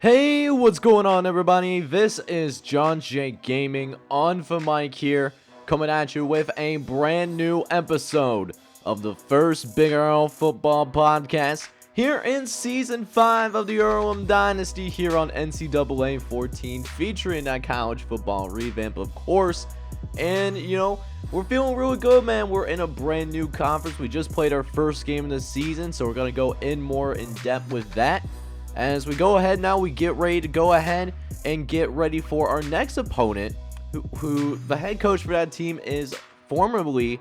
Hey, what's going on, everybody? This is John J Gaming on for Mike here, coming at you with a brand new episode of the first Big Earl football podcast here in season 5 of the Earlham Dynasty here on NCAA 14, featuring that college football revamp, of course. And we're feeling really good, man. We're in a brand new conference. We just played our first game of the season, so we're gonna go in more in depth with that. As we go ahead now, we get ready to go ahead and get ready for our next opponent, who the head coach for that team is formerly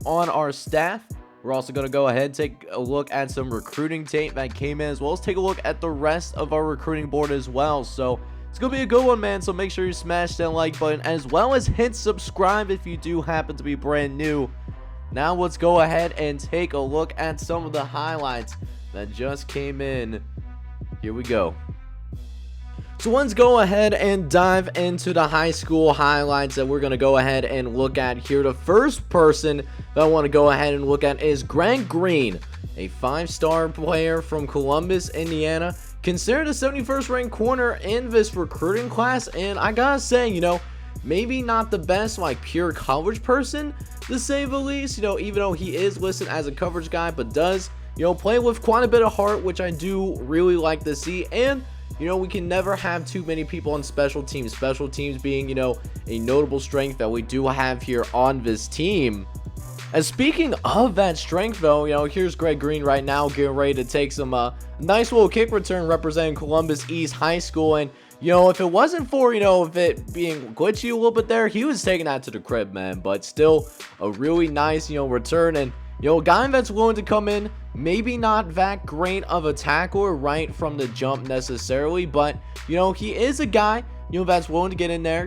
on our staff. We're also going to go ahead and take a look at some recruiting tape that came in, as well as take a look at the rest of our recruiting board as well. So it's going to be a good one, man. So make sure you smash that like button, as well as hit subscribe if you do happen to be brand new. Now let's go ahead and take a look at some of the highlights that just came in. Here we go. So let's go ahead and dive into the high school highlights that we're going to go ahead and look at here. The first person that I want to go ahead and look at is Greg Green, a 5-star player from Columbus, Indiana, considered the 71st ranked corner in this recruiting class. And I gotta say, maybe not the best pure coverage person, to say the least, even though he is listed as a coverage guy, but does play with quite a bit of heart, which I do really like to see. And we can never have too many people on special teams being a notable strength that we do have here on this team. And speaking of that strength, though, here's Greg Green right now getting ready to take some nice little kick return representing Columbus East High School. And if it wasn't for if it being glitchy a little bit there, he was taking that to the crib, man. But still a really nice return, and a guy that's willing to come in, maybe not that great of a tackler right from the jump necessarily, but he is a guy that's willing to get in there.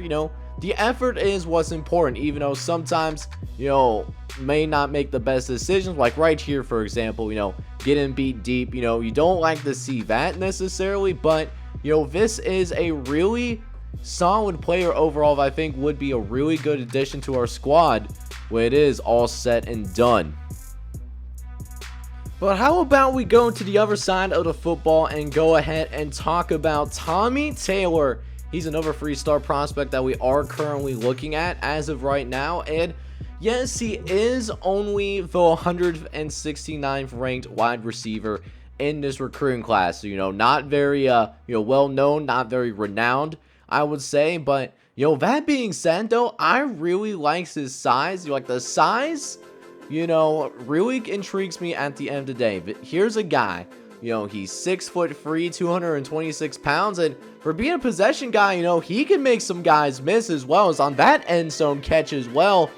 The effort is what's important, even though sometimes may not make the best decisions, like right here, for example, getting beat deep. You don't like to see that necessarily, but this is a really solid player overall that I think would be a really good addition to our squad when it is all said and done. But how about we go to the other side of the football and go ahead and talk about Tommy Taylor. He's another 3-star prospect that we are currently looking at as of right now. And yes, he is only the 169th ranked wide receiver in this recruiting class. So, not very well known, not very renowned, I would say. But that being said, though, I really like his size. The size really intrigues me at the end of the day. But here's a guy, he's 6'3", 226 pounds, and for being a possession guy, he can make some guys miss, as well as on that end zone catch as well.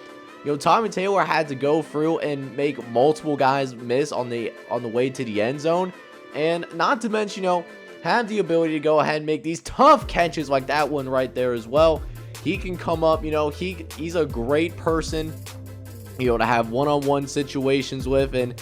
Tommy Taylor had to go through and make multiple guys miss on the way to the end zone, and not to mention, have the ability to go ahead and make these tough catches like that one right there as well. He can come up, he's a great person to have one-on-one situations with, and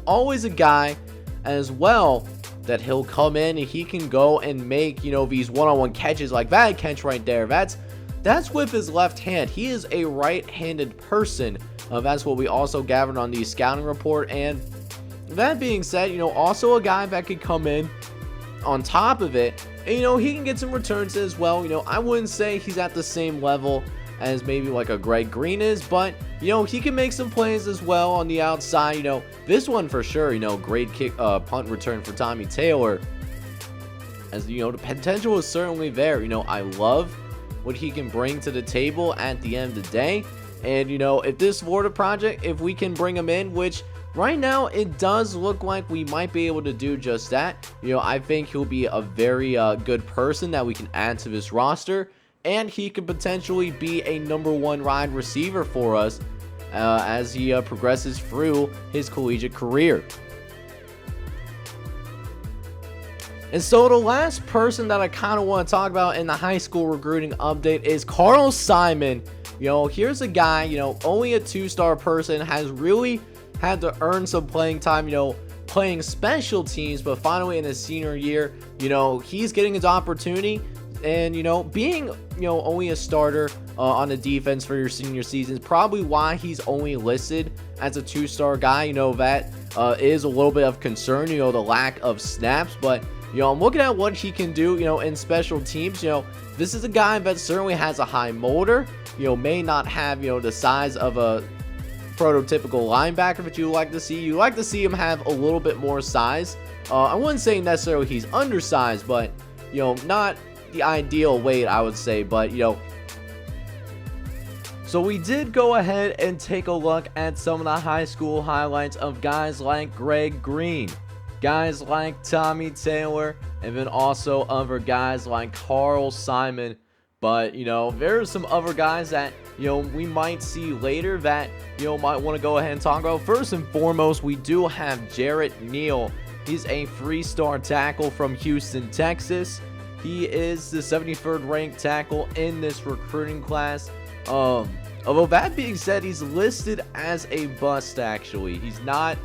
always a guy as well that he'll come in and he can go and make these one-on-one catches, like that catch right there. That's with his left hand. He is a right-handed person. That's what we also gathered on the scouting report. And that being said, also a guy that could come in on top of it, and he can get some returns as well. I wouldn't say he's at the same level as maybe like a Greg Green is, but he can make some plays as well on the outside. This one for sure, great kick punt return for Tommy Taylor, as the potential is certainly there. I love what he can bring to the table at the end of the day. And if this Florida project, if we can bring him in, which right now it does look like we might be able to do just that, I think he'll be a very good person that we can add to this roster. And he could potentially be a number 1 wide receiver for us as he progresses through his collegiate career. And so the last person that I kind of want to talk about in the high school recruiting update is Carl Simon. Here's a guy, only a 2-star person, has really had to earn some playing time, playing special teams, but finally in his senior year, he's getting his opportunity. And being only a starter on the defense for your senior season is probably why he's only listed as a 2-star guy. That is a little bit of concern, the lack of snaps. But I'm looking at what he can do, in special teams. This is a guy that certainly has a high motor, may not have, the size of a prototypical linebacker that you like to see. You like to see him have a little bit more size. I wouldn't say necessarily he's undersized, but, not the ideal weight, I would say, but, So we did go ahead and take a look at some of the high school highlights of guys like Greg Green, guys like Tommy Taylor, and then also other guys like Carl Simon. But, there are some other guys that, we might see later that, might want to go ahead and talk about. First and foremost, we do have Jarrett Neal. He's a 3-star tackle from Houston, Texas. He is the 73rd ranked tackle in this recruiting class. Although that being said, he's listed as a bust actually. He's not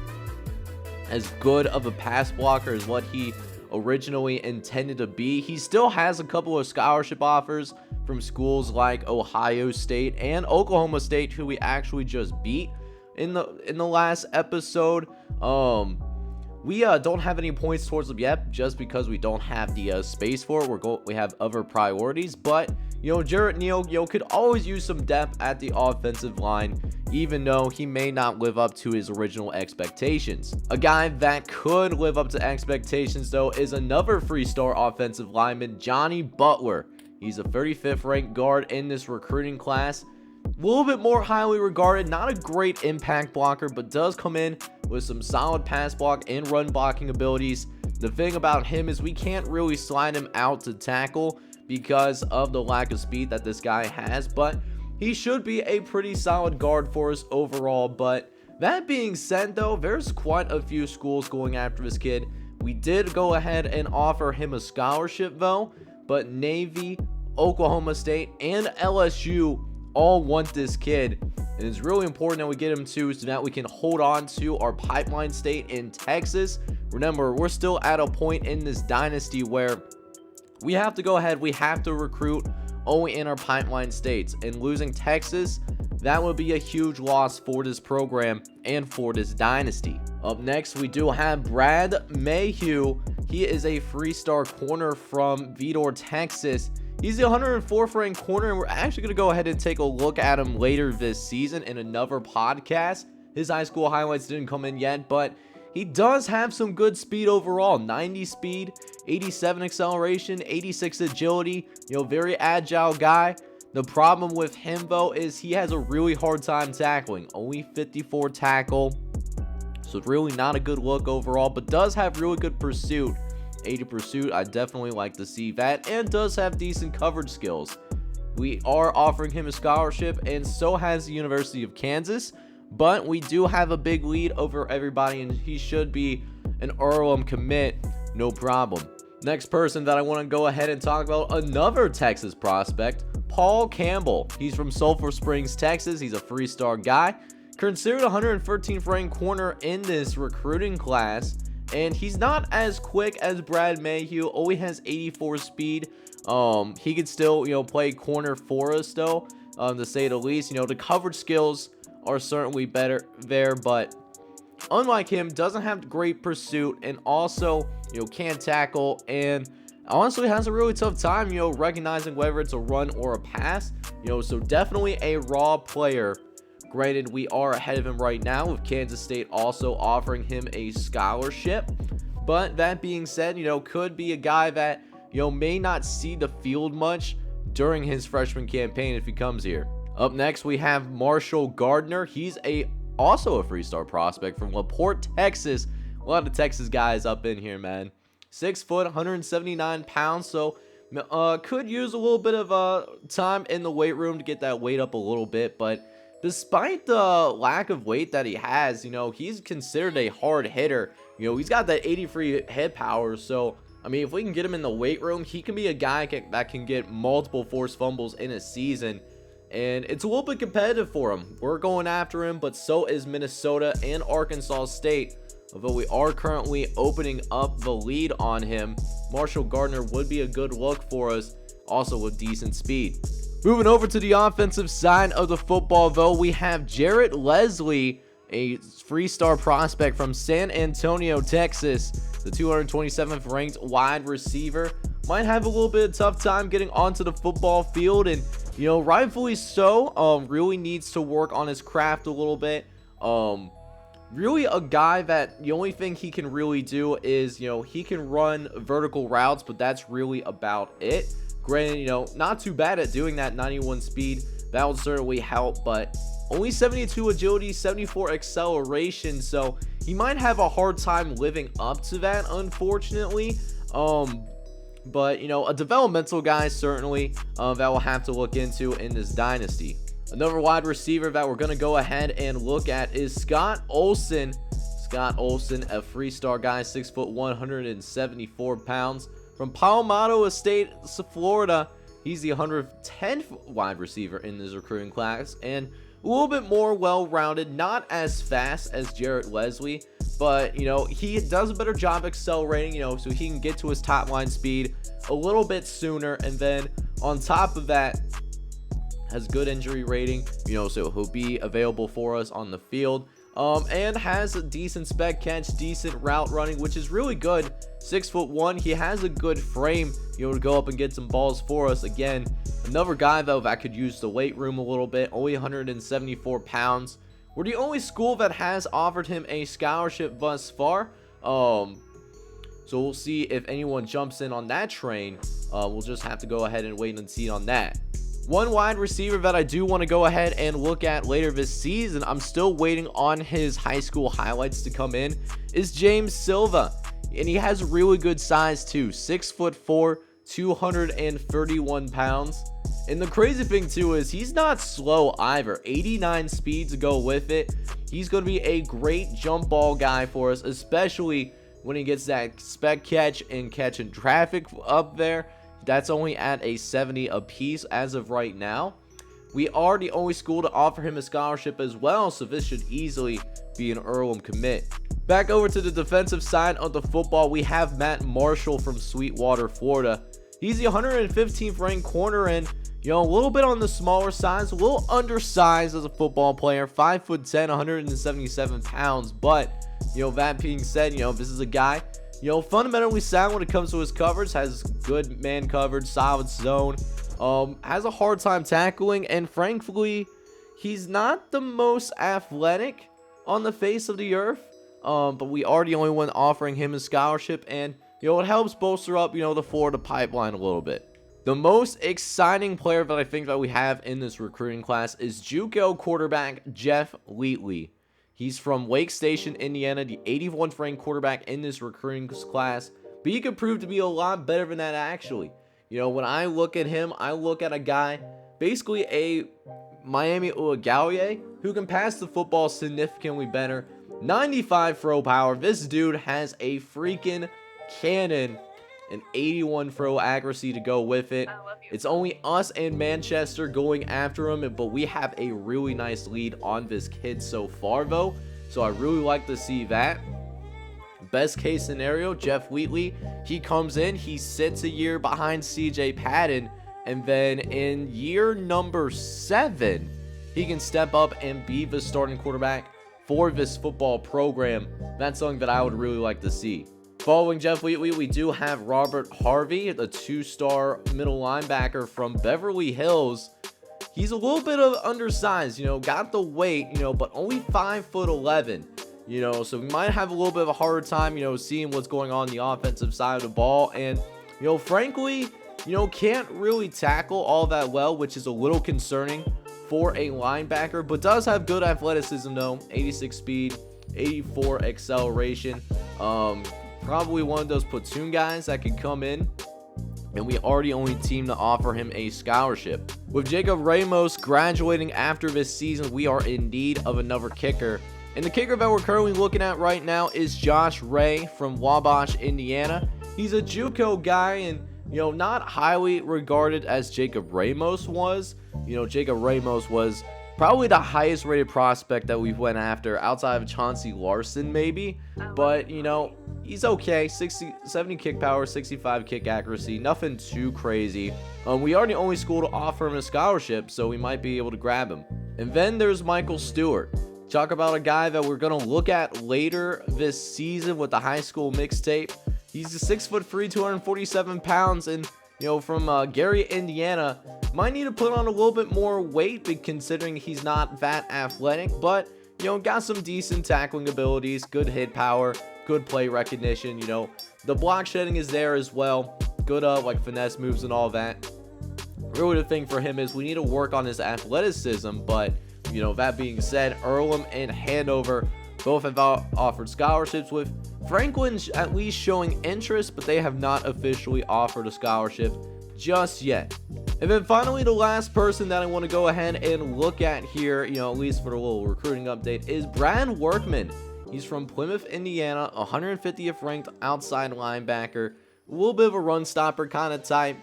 as good of a pass blocker as what he originally intended to be. He still has a couple of scholarship offers from schools like Ohio State and Oklahoma State, who we actually just beat in the last episode. We don't have any points towards them yet, just because we don't have the space for it. We have other priorities, but Jarrett Neal, could always use some depth at the offensive line, even though he may not live up to his original expectations. A guy that could live up to expectations, though, is another 3-star offensive lineman, Johnny Butler. He's a 35th ranked guard in this recruiting class. A little bit more highly regarded, not a great impact blocker, but does come in with some solid pass block and run blocking abilities. The thing about him is we can't really slide him out to tackle because of the lack of speed that this guy has, but he should be a pretty solid guard for us overall. But that being said, though, there's quite a few schools going after this kid. We did go ahead and offer him a scholarship, though, but Navy, Oklahoma State, and LSU all want this kid, and it's really important that we get him too, so that we can hold on to our pipeline state in Texas. Remember, we're still at a point in this dynasty where we have to go ahead, we have to recruit only in our pipeline states, and losing Texas, that would be a huge loss for this program and for this dynasty. Up next, we do have Brad Mayhew. He is a 3-star corner from Vidor, Texas. He's the 104th ranked corner, and we're actually going to go ahead and take a look at him later this season in another podcast. His high school highlights didn't come in yet, but he does have some good speed overall. 90 speed, 87 acceleration, 86 agility, very agile guy. The problem with him, though, is he has a really hard time tackling. Only 54 tackle, so really not a good look overall, but does have really good pursuit. 80 pursuit, I definitely like to see that, and does have decent coverage skills. We are offering him a scholarship, and so has the University of Kansas, but we do have a big lead over everybody, and he should be an Earlham commit, no problem. Next person that I want to go ahead and talk about, another Texas prospect, Paul Campbell. He's from Sulphur Springs, Texas. He's a 3-star guy, considered 113th ranked corner in this recruiting class. And he's not as quick as Brad Mayhew. Only has 84 speed. He could still, play corner for us, though, to say the least. The coverage skills are certainly better there, but unlike him, doesn't have great pursuit, and also, can't tackle, and honestly has a really tough time, recognizing whether it's a run or a pass. So definitely a raw player. Granted, we are ahead of him right now, with Kansas State also offering him a scholarship. But that being said, could be a guy that, may not see the field much during his freshman campaign if he comes here. Up next, we have Marshall Gardner. He's also a 3-star prospect from LaPorte, Texas. A lot of Texas guys up in here, man. 6 foot, 179 pounds, so could use a little bit of time in the weight room to get that weight up a little bit, but despite the lack of weight that he has, he's considered a hard hitter. He's got that 83 head power. So, if we can get him in the weight room, he can be a guy that can get multiple forced fumbles in a season. And it's a little bit competitive for him. We're going after him, but so is Minnesota and Arkansas State. Although we are currently opening up the lead on him, Marshall Gardner would be a good look for us, also with decent speed. Moving over to the offensive side of the football, though, we have Jarrett Leslie, a 3-star prospect from San Antonio, Texas, the the 227th ranked wide receiver, might have a little bit of tough time getting onto the football field, and rightfully so. Really needs to work on his craft a little bit. Really a guy that the only thing he can really do is, he can run vertical routes, but that's really about it. Granted, not too bad at doing that. 91 speed, that would certainly help, but only 72 agility, 74 acceleration, so he might have a hard time living up to that, unfortunately. But a developmental guy certainly that we'll have to look into in this dynasty. Another wide receiver that we're going to go ahead and look at is Scott Olsen. Scott Olsen, a three-star guy, 6'1", 174 pounds, from Palmetto Estate, Florida. He's the 110th wide receiver in this recruiting class, and a little bit more well-rounded, not as fast as Jarrett Leslie, but he does a better job accelerating, so he can get to his top line speed a little bit sooner, and then on top of that, has good injury rating, so he'll be available for us on the field, and has a decent spec catch, decent route running, which is really good. 6'1", he has a good frame, to go up and get some balls for us. Again, another guy though that could use the weight room a little bit, only 174 pounds. We're the only school that has offered him a scholarship thus far, so we'll see if anyone jumps in on that train. We'll just have to go ahead and wait and see on that. One wide receiver that I do want to go ahead and look at later this season, I'm still waiting on his high school highlights to come in, is James Silva. And he has really good size too, 6'4", 231 pounds. And the crazy thing too is he's not slow either, 89 speed to go with it. He's going to be a great jump ball guy for us, especially when he gets that spec catch and catching traffic up there. That's only at a 70 apiece as of right now. We are the only school to offer him a scholarship as well, so this should easily be an Earlham commit. Back over to the defensive side of the football, we have Matt Marshall from Sweetwater, Florida. He's the 115th ranked corner, and a little bit on the smaller size, a little undersized as a football player, 5'10", 177 pounds. But that being said, this is a guy fundamentally sound when it comes to his coverage, has good man coverage, solid zone, has a hard time tackling, and frankly, he's not the most athletic on the face of the earth, but we are the only one offering him a scholarship, and it helps bolster up the Florida pipeline a little bit. The most exciting player that I think that we have in this recruiting class is JUCO quarterback Jeff Wheatley. He's from Wake Station, Indiana, the 81th ranked quarterback in this recruiting class. But he could prove to be a lot better than that, actually. When I look at him, I look at a guy, basically a Miami Uiagalelei, who can pass the football significantly better. 95 throw power. This dude has a freaking cannon. An 81 throw accuracy to go with it. It's only us and Manchester going after him, but we have a really nice lead on this kid so far though, so I really like to see that. Best case scenario, Jeff Wheatley, he comes in, he sits a year behind CJ Patton, and then in year number 7 he can step up and be the starting quarterback for this football program. That's something that I would really like to see. Following Jeff Wheatley, we do have Robert Harvey, the 2-star middle linebacker from Beverly Hills. He's a little bit of undersized, got the weight, but only 5'11", so we might have a little bit of a harder time, seeing what's going on the offensive side of the ball. And, frankly, can't really tackle all that well, which is a little concerning for a linebacker, but does have good athleticism though, 86 speed, 84 acceleration. Probably one of those platoon guys that could come in, and we are the only team to offer him a scholarship. With Jacob Ramos graduating after this season, we are in need of another kicker, and the kicker that we're currently looking at right now is Josh Ray from Wabash, Indiana. He's a JUCO guy, and not highly regarded as Jacob Ramos was. Jacob Ramos was probably the highest rated prospect that we went after outside of Chauncey Larson maybe, but he's okay. 70 kick power, 65 kick accuracy, nothing too crazy. We are the only school to offer him a scholarship, so we might be able to grab him. And then there's Michael Stewart, Talk about a guy that we're going to look at later this season with the high school mixtape. He's a 6'3", 247 pounds, and from Gary, Indiana. Might need to put on a little bit more weight, considering he's not that athletic, but got some decent tackling abilities, good hit power, good play recognition. The block shedding is there as well. Good like finesse moves and all that. Really, the thing for him is we need to work on his athleticism, but that being said, Earlham and Hanover both have offered scholarships, with Franklin at least showing interest, but they have not officially offered a scholarship just yet. And then finally, the last person that I want to go ahead and look at here, at least for the little recruiting update, is Brad Workman. He's from Plymouth, Indiana, 150th ranked outside linebacker, a little bit of a run stopper kind of type.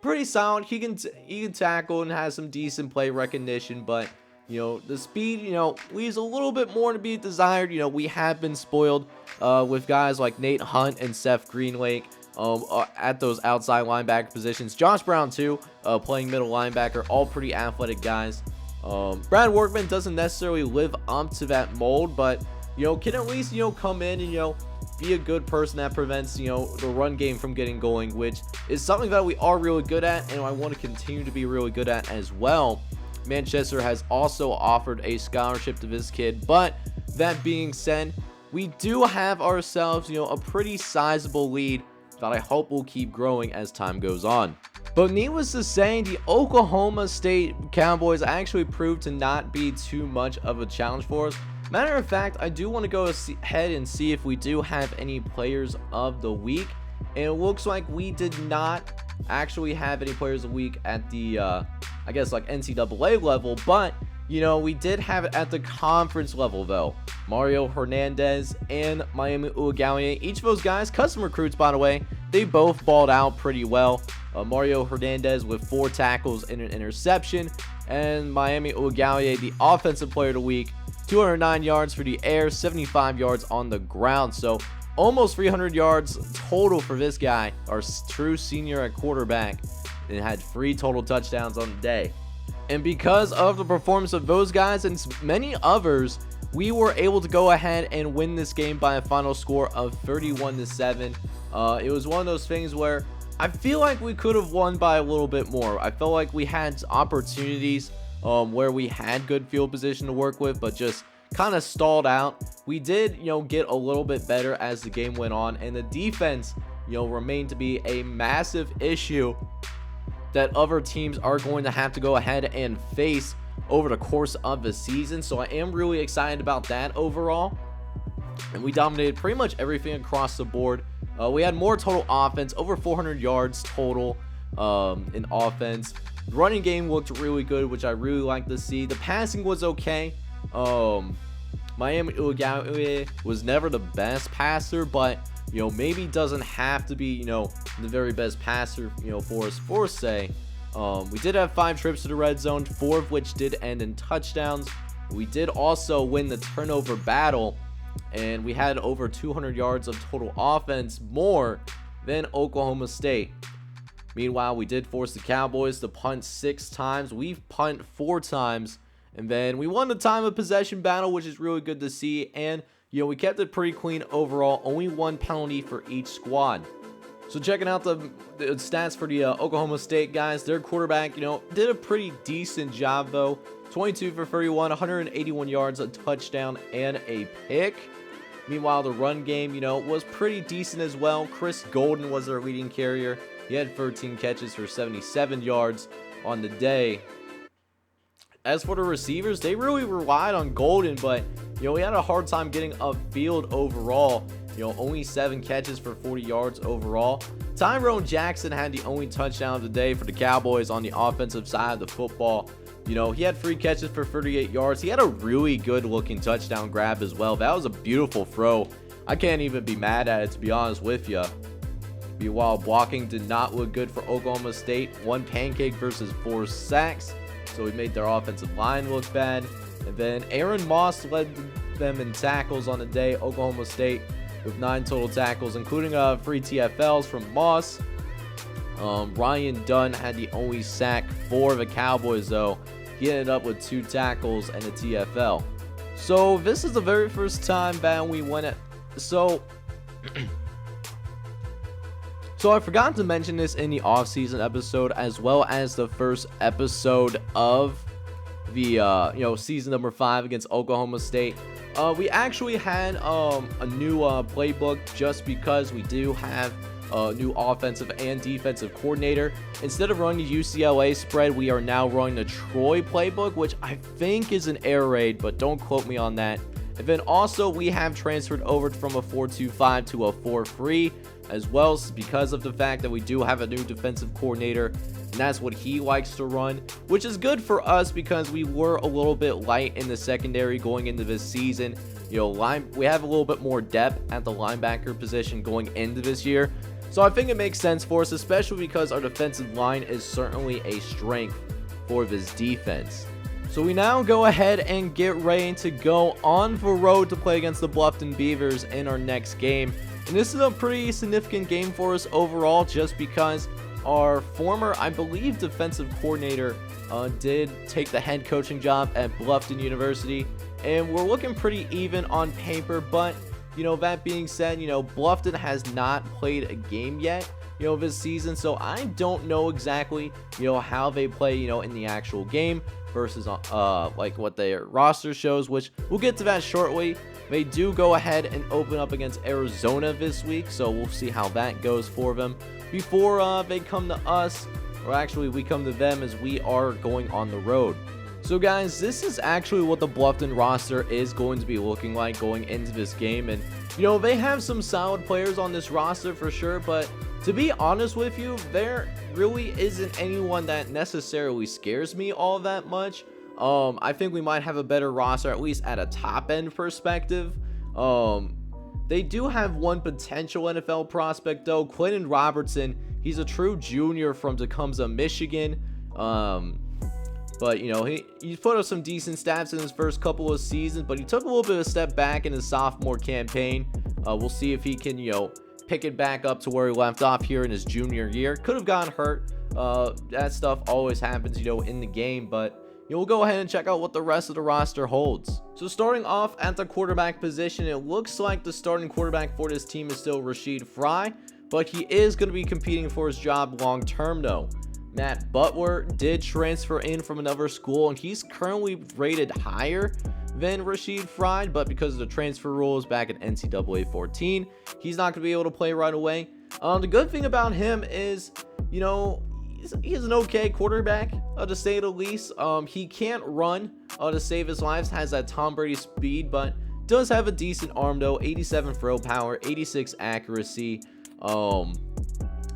Pretty solid. He can tackle and has some decent play recognition, but the speed leaves a little bit more to be desired. We have been spoiled with guys like Nate Hunt and Seth Greenlake at those outside linebacker positions. Josh Brown too, playing middle linebacker, all pretty athletic guys. Brad Workman doesn't necessarily live up to that mold, but can at least come in and be a good person that prevents the run game from getting going, which is something that we are really good at, and I want to continue to be really good at as well. Manchester has also offered a scholarship to this kid, but that being said, we do have ourselves a pretty sizable lead that I hope will keep growing as time goes on. But needless to say, the Oklahoma State Cowboys actually proved to not be too much of a challenge for us. Matter of fact, I do want to go ahead and see if we do have any players of the week, and it looks like we did not actually have any players of the week at the I guess like NCAA level, but we did have it at the conference level though. Mario Hernandez and Miami Ugallier, each of those guys, custom recruits by the way, they both balled out pretty well. Mario Hernandez with 4 tackles and an interception, and Miami Ugallier, the offensive player of the week, 209 yards for the air, 75 yards on the ground. So almost 300 yards total for this guy, our true senior at quarterback, and had 3 total touchdowns on the day. And because of the performance of those guys and many others, we were able to go ahead and win this game by a final score of 31-7. It was one of those things where I feel like we could have won by a little bit more. I felt like we had opportunities where we had good field position to work with, but just kind of stalled out. We did, get a little bit better as the game went on, and the defense, remained to be a massive issue that other teams are going to have to go ahead and face over the course of the season. So I am really excited about that overall. And we dominated pretty much everything across the board. We had more total offense, over 400 yards total in offense. The running game looked really good, which I really like to see. The passing was okay. Miami Ugallier was never the best passer, but maybe doesn't have to be the very best passer for us, say. We did have 5 trips to the red zone, 4 of which did end in touchdowns. We did also win the turnover battle, and we had over 200 yards of total offense, more than Oklahoma State. Meanwhile, we did force the Cowboys to punt 6 times. We've punted 4 times, and then we won the time of possession battle, which is really good to see. And we kept it pretty clean overall. Only 1 penalty for each squad. So checking out the stats for the Oklahoma State guys, their quarterback, did a pretty decent job though. 22 for 31, 181 yards, a touchdown, and a pick. Meanwhile, the run game, was pretty decent as well. Chris Golden was their leading carrier. He had 13 catches for 77 yards on the day. As for the receivers, they really relied on Golden, but we had a hard time getting upfield overall. Only 7 catches for 40 yards overall. Tyrone Jackson had the only touchdown of the day for the Cowboys on the offensive side of the football. He had 3 catches for 38 yards. He had a really good looking touchdown grab as well. That was a beautiful throw. I can't even be mad at it, to be honest with you. Meanwhile, blocking did not look good for Oklahoma State. 1 pancake versus 4 sacks. So we made their offensive line look bad. And then Aaron Moss led them in tackles on the day. Oklahoma State with 9 total tackles, including free TFLs from Moss. Ryan Dunn had the only sack for the Cowboys, though. he ended up with 2 tackles and a TFL. So this is the very first time that we went at... So I forgot to mention this in the off-season episode, as well as the first episode of the season number 5 against Oklahoma State. We actually had a new playbook, just because we do have a new offensive and defensive coordinator. Instead of running the UCLA spread, we are now running the Troy playbook, which I think is an air raid, but don't quote me on that. And then also we have transferred over from a 4-2-5 to a 4-3 as well, because of the fact that we do have a new defensive coordinator, and that's what he likes to run, which is good for us because we were a little bit light in the secondary going into this season. We have a little bit more depth at the linebacker position going into this year. So I think it makes sense for us, especially because our defensive line is certainly a strength for this defense. So we now go ahead and get ready to go on the road to play against the Bluffton Beavers in our next game. And this is a pretty significant game for us overall, just because our former, I believe, defensive coordinator did take the head coaching job at Bluffton University. And we're looking pretty even on paper, but that being said, Bluffton has not played a game yet, this season. So I don't know exactly, how they play, in the actual game versus, like what their roster shows, which we'll get to that shortly. They do go ahead and open up against Arizona this week, so we'll see how that goes for them before they come to us, or actually we come to them, as we are going on the road. So guys, this is actually what the Bluffton roster is going to be looking like going into this game. And they have some solid players on this roster for sure, but to be honest with you, there really isn't anyone that necessarily scares me all that much. I think we might have a better roster, at least at a top end perspective. They do have one potential NFL prospect though, Quentin Robertson. He's a true junior from Tecumseh, Michigan. But he put up some decent stats in his first couple of seasons, but he took a little bit of a step back in his sophomore campaign. We'll see if he can pick it back up to where he left off here in his junior year. Could have gotten hurt. That stuff always happens in the game, but we'll go ahead and check out what the rest of the roster holds. So starting off at the quarterback position, it looks like the starting quarterback for this team is still Rashid Fry, but he is going to be competing for his job long term though. Matt Butler did transfer in from another school, and he's currently rated higher than Rashid Fry, but because of the transfer rules back at NCAA 14, he's not going to be able to play right away. The good thing about him is, he's an okay quarterback, to say the least. He can't run to save his life, has that Tom Brady speed, but does have a decent arm though. 87 throw power, 86 accuracy.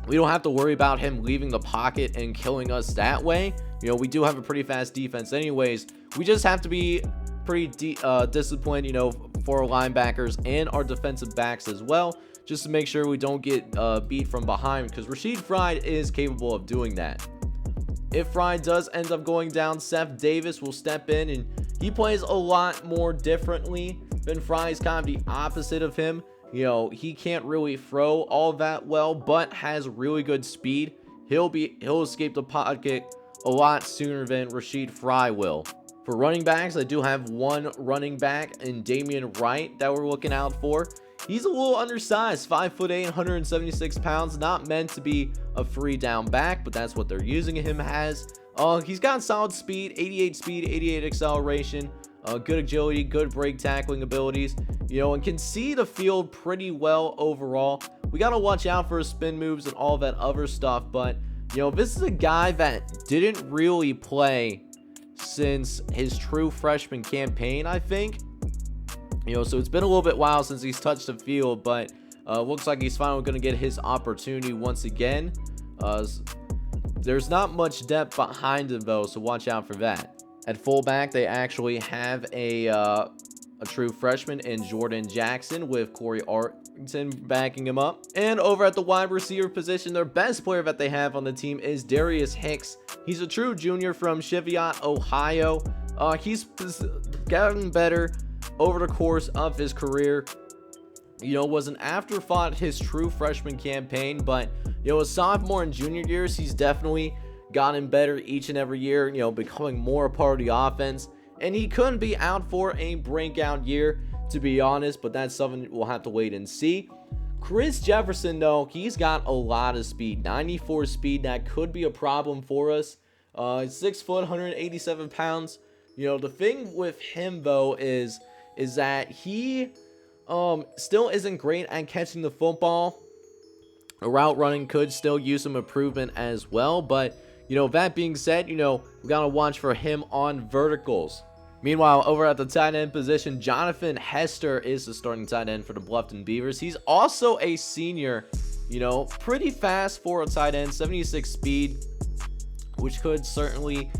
We don't have to worry about him leaving the pocket and killing us that way. We do have a pretty fast defense anyways. We just have to be pretty disciplined, for our linebackers and our defensive backs as well, just to make sure we don't get beat from behind, because Rashid Fry is capable of doing that. If Fry does end up going down, Seth Davis will step in, and he plays a lot more differently than Fry. Is kind of the opposite of him. He can't really throw all that well, but has really good speed. He'll escape the pocket a lot sooner than Rashid Fry will. For running backs, I do have one running back in Damian Wright that we're looking out for. He's a little undersized, 5'8", 176 pounds, not meant to be a free down back, but that's what they're using him as. He's got solid speed, 88 speed, 88 acceleration, good agility, good break tackling abilities, and can see the field pretty well overall. We got to watch out for his spin moves and all that other stuff, but, this is a guy that didn't really play since his true freshman campaign, I think. So it's been a little bit while since he's touched the field, but looks like he's finally going to get his opportunity once again. There's not much depth behind him though, so watch out for that. At fullback, they actually have a true freshman in Jordan Jackson with Corey Arrington backing him up. And over at the wide receiver position, their best player that they have on the team is Darius Hicks. He's a true junior from Cheviot, Ohio. He's gotten better over the course of his career. Was an afterthought his true freshman campaign, but his sophomore and junior years, he's definitely gotten better each and every year, becoming more a part of the offense. And he couldn't be out for a breakout year, to be honest, but that's something we'll have to wait and see. Chris Jefferson, though, he's got a lot of speed, 94 speed. That could be a problem for us. 6 foot, 187 pounds. The thing with him, though, is that he still isn't great at catching the football. Route running could still use some improvement as well, but that being said, we gotta watch for him on verticals. Meanwhile, over at the tight end position, Jonathan Hester is the starting tight end for the Bluffton Beavers. He's also a senior, pretty fast for a tight end, 76 speed, which could certainly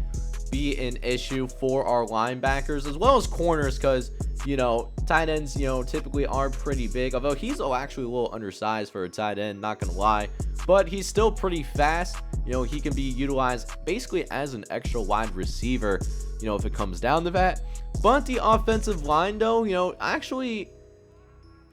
be an issue for our linebackers as well as corners, because tight ends typically are pretty big, although he's actually a little undersized for a tight end, not gonna lie, but he's still pretty fast. He can be utilized basically as an extra wide receiver, if it comes down to that. But the offensive line, though, actually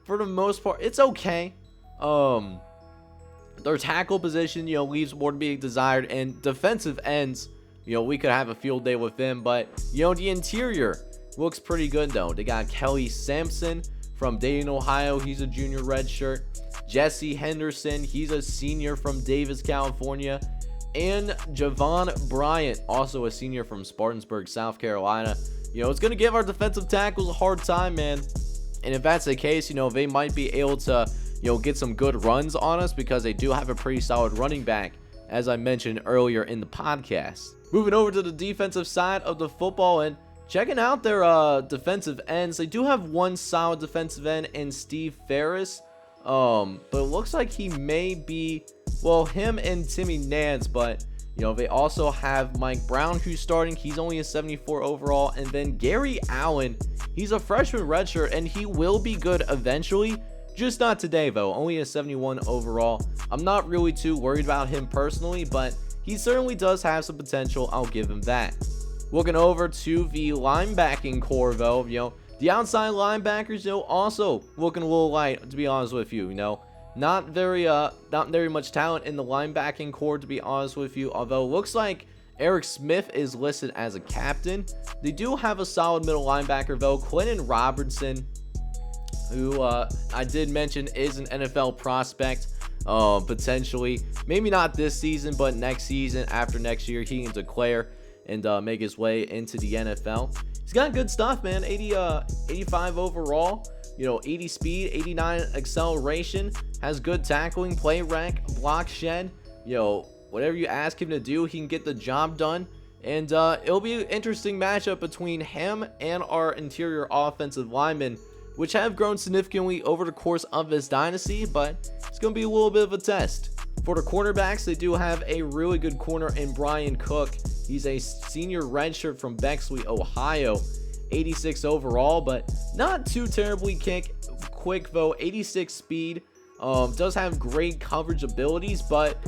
for the most part it's okay. Their tackle position leaves more to be desired, and defensive ends, we could have a field day with them, but the interior looks pretty good though. They got Kelly Sampson from Dayton, Ohio. He's a junior redshirt. Jesse Henderson, he's a senior from Davis, California. And Javon Bryant, also a senior from Spartanburg, South Carolina. It's going to give our defensive tackles a hard time, man. And if that's the case, they might be able to, get some good runs on us, because they do have a pretty solid running back, as I mentioned earlier in the podcast. Moving over to the defensive side of the football, and checking out their defensive ends, they do have one solid defensive end in Steve Ferris. But it looks like he may be, well, him and Timmy Nance, but they also have Mike Brown, who's starting. He's only a 74 overall. And then Gary Allen, he's a freshman redshirt, and he will be good eventually, just not today though. Only a 71 overall. I'm not really too worried about him personally, but he certainly does have some potential. I'll give him that. Looking over to the linebacking core though, the outside linebackers, also looking a little light, to be honest with you. Not very much talent in the linebacking core, to be honest with you. Although it looks like Eric Smith is listed as a captain. They do have a solid middle linebacker though, Quentin Robertson, who I did mention is an NFL prospect. Potentially, maybe not this season, but next season, after next year, he can declare and make his way into the NFL. He's got good stuff, man. 85 overall, 80 speed, 89 acceleration, has good tackling, play rec, block shed. Whatever you ask him to do, he can get the job done. And it'll be an interesting matchup between him and our interior offensive linemen, which have grown significantly over the course of this dynasty, but it's going to be a little bit of a test. For the cornerbacks, they do have a really good corner in Brian Cook. He's a senior redshirt from Bexley, Ohio. 86 overall, but not too terribly quick though. 86 speed. Does have great coverage abilities, but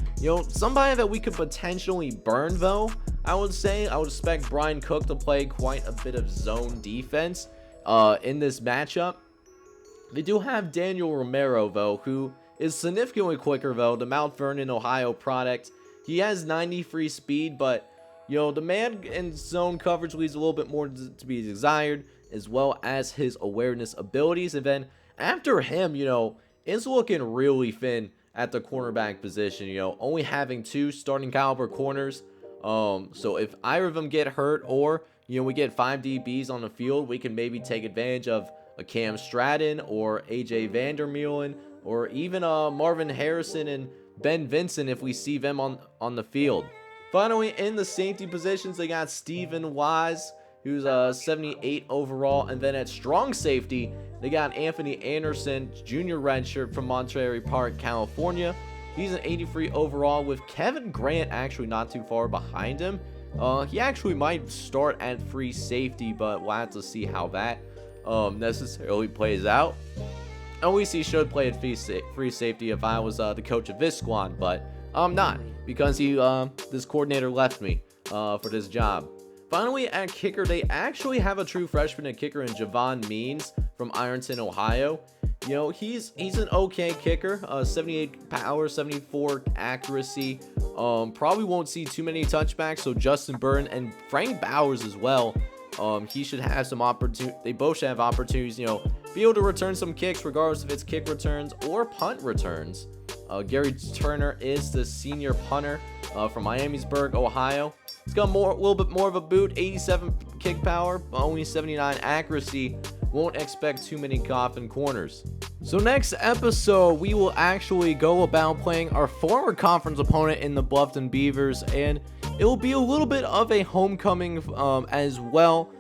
somebody that we could potentially burn though. I would expect Brian Cook to play quite a bit of zone defense in this matchup. They do have Daniel Romero though, who is significantly quicker though, the Mount Vernon, Ohio product. He has 93 speed, but the man in zone coverage leaves a little bit more to be desired, as well as his awareness abilities. And then after him, it's looking really thin at the cornerback position, only having 2 starting caliber corners. So if either of them get hurt, or we get 5 DBs on the field, we can maybe take advantage of a Cam Stratton or AJ Vandermeulen, or even Marvin Harrison and Ben Vincent if we see them on the field. Finally, in the safety positions, they got Stephen Wise, who's a 78 overall. And then at strong safety, they got Anthony Anderson, junior redshirt from Monterey Park, California. He's an 83 overall, with Kevin Grant actually not too far behind him. He actually might start at free safety, but we'll have to see how that necessarily plays out. At least he should play at free safety if I was the coach of this squad, but I'm not, because this coordinator left me for this job. Finally, at kicker, they actually have a true freshman at kicker in Javon Means from Ironton, Ohio. You know, he's an okay kicker. 78 power, 74 accuracy. Probably won't see too many touchbacks. So Justin Burton and Frank Bowers as well. He should have some opportunity. They both should have opportunities, you know, be able to return some kicks, regardless if it's kick returns or punt returns. Gary Turner is the senior punter from Miamisburg, Ohio. He's got a little bit more of a boot, 87 kick power, only 79 accuracy. Won't expect too many coffin corners. So next episode, we will actually go about playing our former conference opponent in the Bluffton Beavers, and it will be a little bit of a homecoming as well,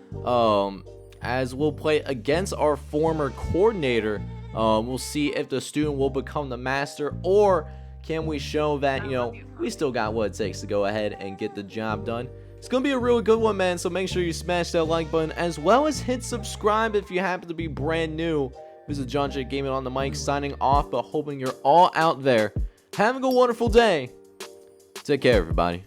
as we'll play against our former coordinator. We'll see if the student will become the master, or can we show that, you know, we still got what it takes to go ahead and get the job done. It's going to be a really good one, man, so make sure you smash that like button, as well as hit subscribe if you happen to be brand new. This is John J. Gaming on the mic, signing off, but hoping you're all out there having a wonderful day. Take care, everybody.